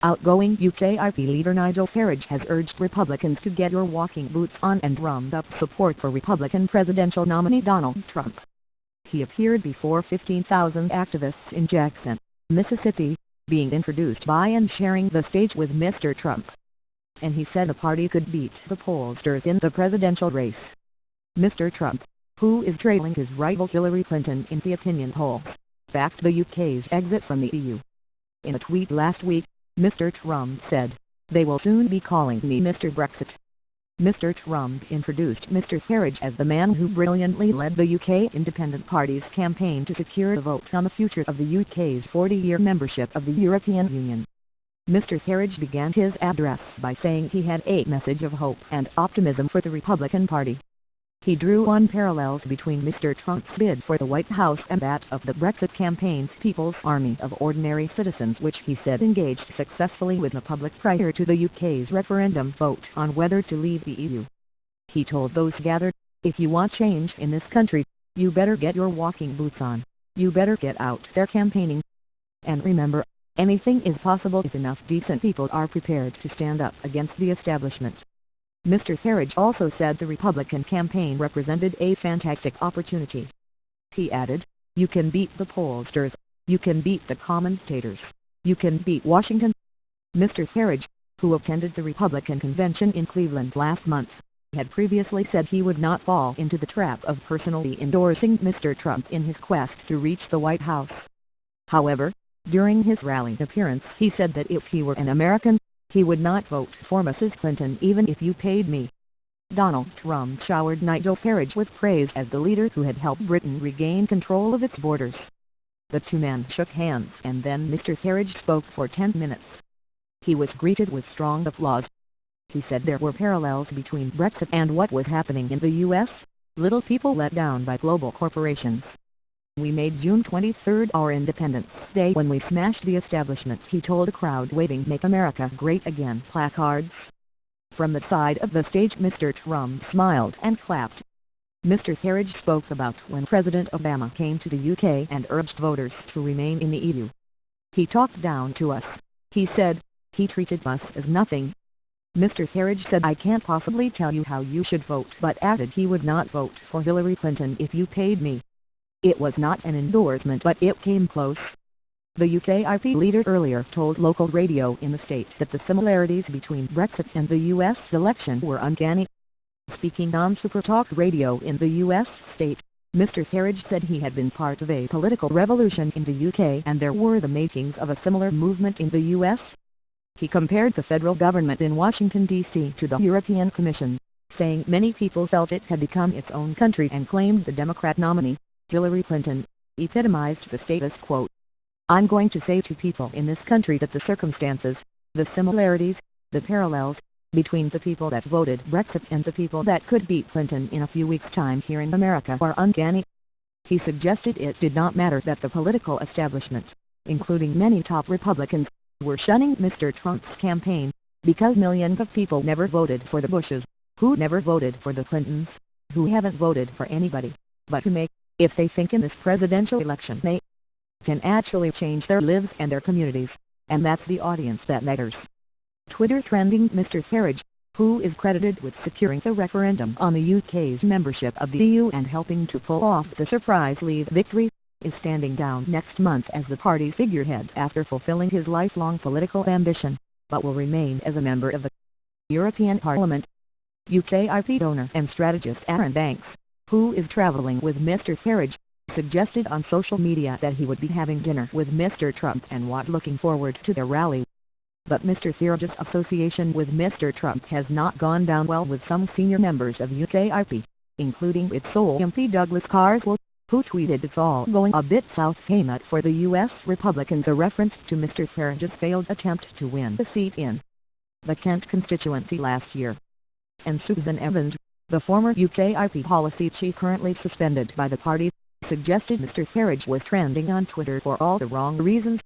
Outgoing UKIP leader Nigel Farage has urged Republicans to get your walking boots on and drummed up support for Republican presidential nominee Donald Trump. He appeared before 15,000 activists in Jackson, Mississippi, being introduced by and sharing the stage with Mr. Trump. And he said the party could beat the pollsters in the presidential race. Mr. Trump, who is trailing his rival Hillary Clinton in the opinion polls, backed the UK's exit from the EU. In a tweet last week, Mr. Trump said, "They will soon be calling me Mr. Brexit." Mr. Trump introduced Mr. Farage as the man who brilliantly led the UK Independent Party's campaign to secure a vote on the future of the UK's 40-year membership of the European Union. Mr. Farage began his address by saying he had a message of hope and optimism for the Republican Party. He drew on parallels between Mr. Trump's bid for the White House and that of the Brexit campaign's People's Army of Ordinary Citizens, which he said engaged successfully with the public prior to the UK's referendum vote on whether to leave the EU. He told those gathered, "If you want change in this country, you better get your walking boots on. You better get out there campaigning. And remember, anything is possible if enough decent people are prepared to stand up against the establishment." Mr. Farage also said the Republican campaign represented a fantastic opportunity. He added, "You can beat the pollsters, you can beat the commentators, you can beat Washington." Mr. Farage, who attended the Republican convention in Cleveland last month, had previously said he would not fall into the trap of personally endorsing Mr. Trump in his quest to reach the White House. However, during his rally appearance he said that if he were an American, he would not vote for Mrs. Clinton even if you paid me. Donald Trump showered Nigel Farage with praise as the leader who had helped Britain regain control of its borders. The two men shook hands and then Mr. Farage spoke for 10 minutes. He was greeted with strong applause. He said there were parallels between Brexit and what was happening in the US, little people let down by global corporations. "We made June 23rd our Independence Day when we smashed the establishment," he told a crowd waving "Make America Great Again" placards. From the side of the stage Mr. Trump smiled and clapped. Mr. Farage spoke about when President Obama came to the UK and urged voters to remain in the EU. "He talked down to us," he said. "He treated us as nothing." Mr. Farage said, "I can't possibly tell you how you should vote," but added he would not vote for Hillary Clinton if you paid me. It was not an endorsement, but it came close. The UKIP leader earlier told local radio in the state that the similarities between Brexit and the US election were uncanny. Speaking on Supertalk Radio in the US state, Mr. Farage said he had been part of a political revolution in the UK and there were the makings of a similar movement in the US. He compared the federal government in Washington, D.C. to the European Commission, saying many people felt it had become its own country and claimed the Democrat nominee, Hillary Clinton, epitomized the status quo. "I'm going to say to people in this country that the circumstances, the similarities, the parallels, between the people that voted Brexit and the people that could beat Clinton in a few weeks' time here in America are uncanny." He suggested it did not matter that the political establishment, including many top Republicans, were shunning Mr. Trump's campaign, because millions of people never voted for the Bushes, who never voted for the Clintons, who haven't voted for anybody, but who may, if they think in this presidential election they can actually change their lives and their communities, and that's the audience that matters. Twitter trending Mr. Farage, who is credited with securing the referendum on the UK's membership of the EU and helping to pull off the surprise leave victory, is standing down next month as the party figurehead after fulfilling his lifelong political ambition, but will remain as a member of the European Parliament. UKIP donor and strategist Aaron Banks, who is traveling with Mr. Farage, suggested on social media that he would be having dinner with Mr. Trump and was looking forward to their rally. But Mr. Farage's association with Mr. Trump has not gone down well with some senior members of UKIP, including its sole MP Douglas Carswell, who tweeted "It's all going a bit south Hamat for the US Republicans," a reference to Mr. Farage's failed attempt to win a seat in the Kent constituency last year. And Susan Evans, the former UKIP policy chief currently suspended by the party, suggested Mr. Farage was trending on Twitter for all the wrong reasons.